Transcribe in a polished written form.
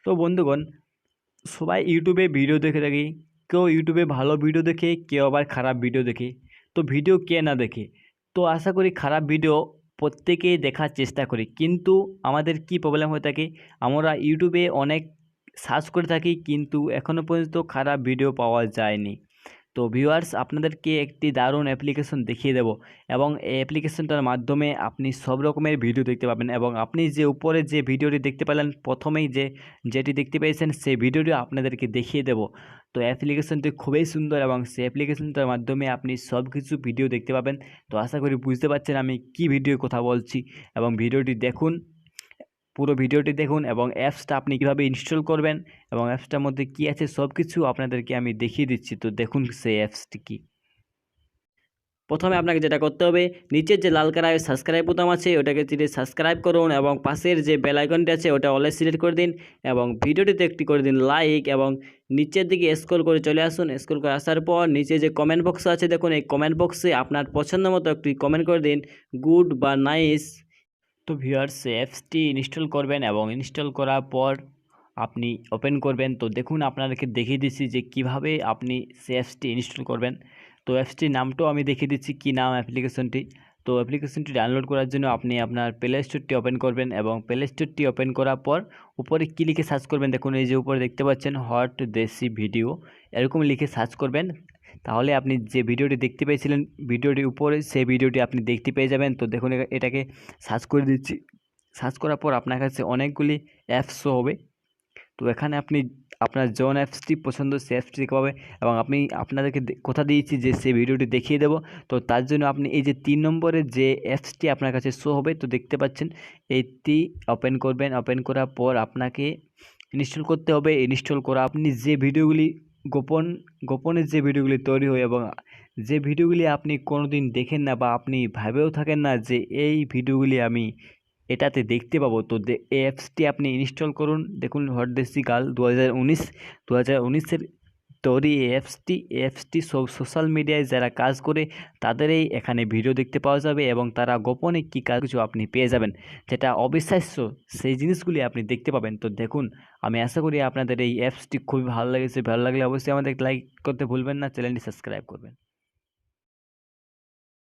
তো বন্ধুগণ, সবাই ইউটিউবে ভিডিও দেখে থাকি। কেউ ইউটিউবে ভালো ভিডিও দেখে, কেউ আবার খারাপ ভিডিও দেখে। তো ভিডিও কে না দেখে? তো আশা করি খারাপ ভিডিও প্রত্যেকেই দেখার চেষ্টা করি, কিন্তু আমাদের কি প্রবলেম হয়ে থাকে, আমরা ইউটিউবে অনেক সার্চ করে থাকি কিন্তু এখনও পর্যন্ত খারাপ ভিডিও পাওয়া যায়নি। তো ভিউয়ার্স, আপনাদেরকে একটি দারুণ অ্যাপ্লিকেশন দেখিয়ে দেব, এবং এই অ্যাপ্লিকেশনটার মাধ্যমে আপনি সব রকমের ভিডিও দেখতে পাবেন। এবং আপনি যে উপরে যে ভিডিওটি দেখতে পেলেন, প্রথমেই যেটি দেখতে পেয়েছেন, সেই ভিডিওটি আপনাদেরকে দেখিয়ে দেব। তো অ্যাপ্লিকেশনটি খুবই সুন্দর, এবং সেই অ্যাপ্লিকেশনটার মাধ্যমে আপনি সব কিছু ভিডিও দেখতে পাবেন। তো আশা করি বুঝতে পারছেন আমি কি ভিডিওর কথা বলছি, এবং ভিডিওটি দেখুন, পুরো ভিডিওটি দেখুন, এবং অ্যাপসটা আপনি কীভাবে ইনস্টল করবেন এবং অ্যাপসটার মধ্যে কী আছে সব কিছু আপনাদেরকে আমি দেখিয়ে দিচ্ছি। তো দেখুন সেই অ্যাপসটি কী। প্রথমে আপনাকে যেটা করতে হবে, নিচের যে লাল কালারের সাবস্ক্রাইব বোতাম আছে ওটাকে চিরে সাবস্ক্রাইব করুন, এবং পাশের যে বেল আইকনটি আছে ওটা অলে সিলেক্ট করে দিন, এবং ভিডিওটিতে একটি করে দিন লাইক, এবং নিচের দিকে স্ক্রল করে চলে আসুন। স্ক্রল করে আসার পর নিচে যে কমেন্ট বক্স আছে দেখুন, এই কমেন্ট বক্সে আপনার পছন্দ মতো একটি কমেন্ট করে দিন, গুড বা নাইস। তো ভিউয়ার্স, অ্যাপসটি ইনস্টল করবেন, এবং ইনস্টল করার পর আপনি ওপেন করবেন। তো দেখুন, আপনাদেরকে দেখিয়ে দিচ্ছি যে কিভাবে আপনি সেই অ্যাপসটি ইনস্টল করবেন। তো অ্যাপসটির নামটাও আমি দেখিয়ে দিচ্ছি কী নাম অ্যাপ্লিকেশনটি। তো অ্যাপ্লিকেশনটি ডাউনলোড করার জন্য আপনি আপনার প্লে স্টোরটি ওপেন করবেন, এবং প্লে স্টোরটি ওপেন করার পর উপরে কী লিখে সার্চ করবেন, দেখুন এই যে উপরে দেখতে পাচ্ছেন হট দেশি ভিডিও, এরকম লিখে সার্চ করবেন। তাহলে আপনি যে ভিডিওটি দেখতে পেয়েছিলেন ভিডিওটির উপরে, সেই ভিডিওটি আপনি দেখতে পেয়ে যাবেন। তো দেখুন, এটাকে সার্চ করে দিচ্ছি। সার্চ করার পর আপনার কাছে অনেকগুলি অ্যাপস শো হবে। তো এখানে আপনি আপনার জন অ্যাপসটি পছন্দ সেই অ্যাপসটি দেখতে পাবে, এবং আমি আপনাদেরকে কথা দিয়েছি যে সেই ভিডিওটি দেখিয়ে দেবো। তো তার জন্য আপনি এই যে 3 নম্বরের যে অ্যাপসটি আপনার কাছে শো হবে, তো দেখতে পাচ্ছেন এইটি ওপেন করবেন। ওপেন করার পর আপনাকে ইনস্টল করতে হবে। ইনস্টল করা আপনি যে ভিডিওগুলি গোপনে যে ভিডিওগুলি তৈরি হয়, এবং যে ভিডিওগুলি আপনি কোনোদিন দেখেন না বা আপনি ভাবেও থাকেন না যে এই ভিডিওগুলি আমি এটাতে দেখতে পাবো, তো এই অ্যাপসটি আপনি ইনস্টল করুন। দেখুন হট দেশি গার্ল 2019-এর তৈরি এই অ্যাপসটি সব সোশ্যাল মিডিয়ায় যারা কাজ করে তাদেরই এখানে ভিডিও দেখতে পাওয়া যাবে, এবং তারা গোপনে কী কাজ কিছু আপনি পেয়ে যাবেন, যেটা অবিশ্বাস্য সেই জিনিসগুলি আপনি দেখতে পাবেন। তো দেখুন, আমি আশা করি আপনাদের এই অ্যাপসটি খুবই ভালো লেগেছে। ভালো লাগলে অবশ্যই আমাদের লাইক করতে ভুলবেন না, চ্যানেলটি সাবস্ক্রাইব করবেন।